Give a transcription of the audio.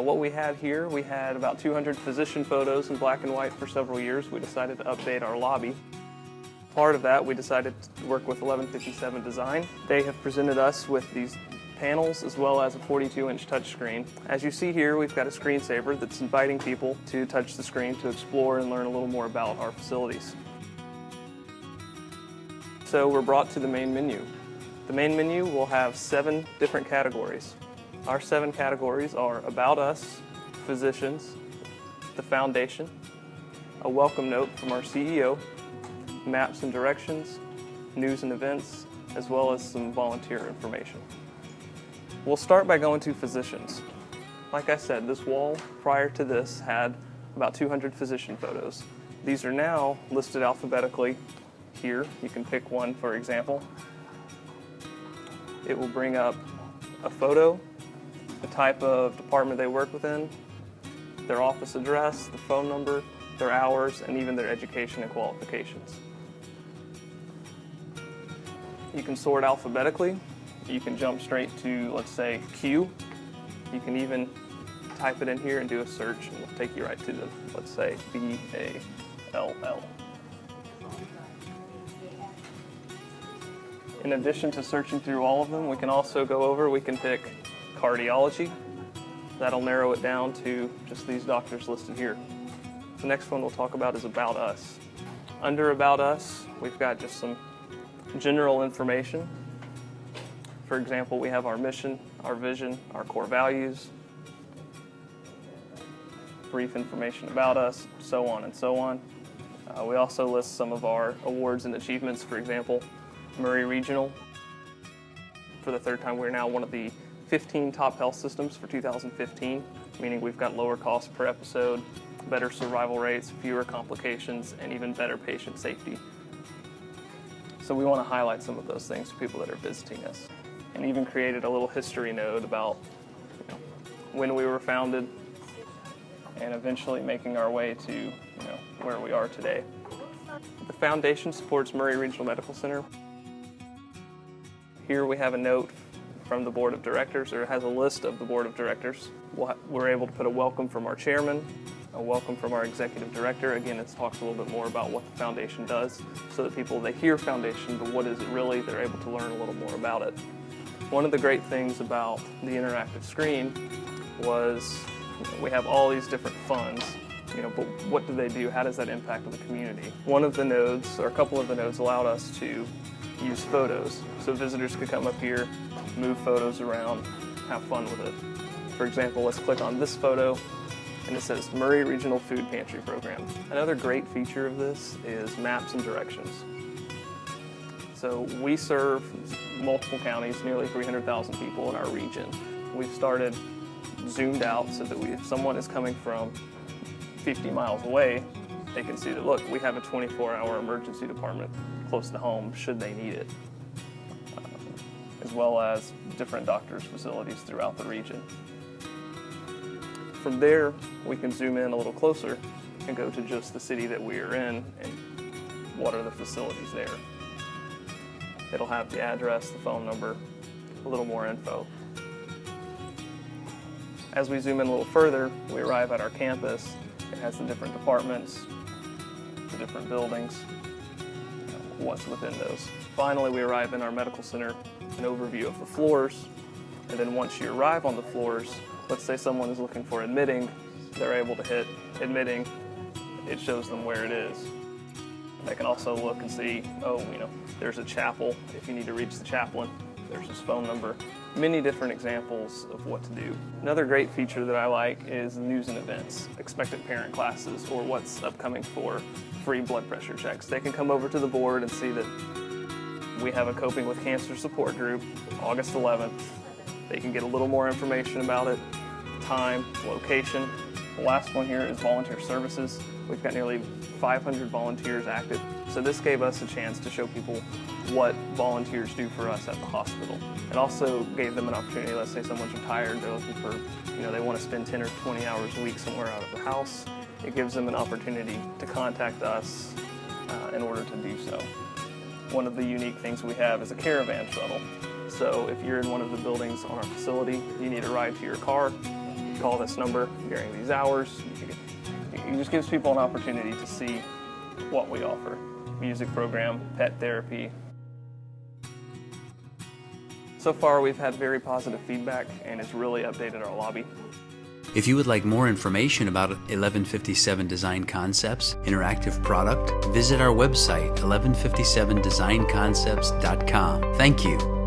What we had here, we had about 200 physician photos in black and white for several years. We decided to update our lobby. Part of that, we decided to work with 1157 Design. They have presented us with these panels as well as a 42-inch touchscreen. As you see here, we've got a screensaver that's inviting people to touch the screen to explore and learn a little more about our facilities. So we're brought to the main menu. The main menu will have 7 different categories. Our 7 categories are About Us, Physicians, the Foundation, a welcome note from our CEO, Maps and Directions, News and Events, as well as some volunteer information. We'll start by going to Physicians. Like I said, this wall prior to this had about 200 physician photos. These are now listed alphabetically here. You can pick one, for example. It will bring up a photo, the type of department they work within, their office address, the phone number, their hours, and even their education and qualifications. You can sort alphabetically. You can jump straight to, let's say, Q. You can even type it in here and do a search, and it'll take you right to the, let's say, B-A-L-L. In addition to searching through all of them, we can also go over, we can pick cardiology. That'll narrow it down to just these doctors listed here. The next one we'll talk about is About Us. Under About Us, we've got just some general information. For example, we have our mission, our vision, our core values, brief information about us, so on and so on. We also list some of our awards and achievements. For example, Maury Regional. For the 3rd time, we're now one of the 15 top health systems for 2015, meaning we've got lower costs per episode, better survival rates, fewer complications, and even better patient safety. So we want to highlight some of those things to people that are visiting us. And even created a little history note about when we were founded and eventually making our way to where we are today. The foundation supports Maury Regional Medical Center. Here we have a note from the board of directors, or it has a list of the board of directors. We're able to put a welcome from our chairman, a welcome from our executive director. Again, it talks a little bit more about what the foundation does, so that people, they hear foundation, but what is it really, they're able to learn a little more about it. One of the great things about the interactive screen was we have all these different funds, but what do they do? How does that impact the community? One of the nodes, or a couple of the nodes, allowed us to use photos. So visitors could come up here, move photos around, have fun with it. For example, let's click on this photo, and it says Maury Regional Food Pantry Program. Another great feature of this is Maps and Directions. So we serve multiple counties, nearly 300,000 people in our region. We've started zoomed out so that if someone is coming from 50 miles away, they can see that, look, we have a 24-hour emergency department close to home should they need it, as well as different doctors' facilities throughout the region. From there, we can zoom in a little closer and go to just the city that we are in and what are the facilities there. It'll have the address, the phone number, a little more info. As we zoom in a little further, we arrive at our campus. It has the different departments, the different buildings, what's within those. Finally, we arrive in our medical center, an overview of the floors, and then once you arrive on the floors, let's say someone is looking for admitting, they're able to hit admitting, it shows them where it is. They can also look and see, there's a chapel. If you need to reach the chaplain, there's his phone number. Many different examples of what to do. Another great feature that I like is news and events, expectant parent classes, or what's upcoming for free blood pressure checks. They can come over to the board and see that we have a Coping with Cancer support group, August 11th. They can get a little more information about it, time, location. The last one here is volunteer services. We've got nearly 500 volunteers active. So this gave us a chance to show people what volunteers do for us at the hospital. It also gave them an opportunity, let's say someone's retired, they're looking for, they want to spend 10 or 20 hours a week somewhere out of the house. It gives them an opportunity to contact us in order to do so. One of the unique things we have is a caravan shuttle. So if you're in one of the buildings on our facility, you need a ride to your car, call this number during these hours. It just gives people an opportunity to see what we offer. Music program, pet therapy. So far we've had very positive feedback and it's really updated our lobby. If you would like more information about 1157 Design Concepts interactive product, visit our website 1157designconcepts.com. Thank you.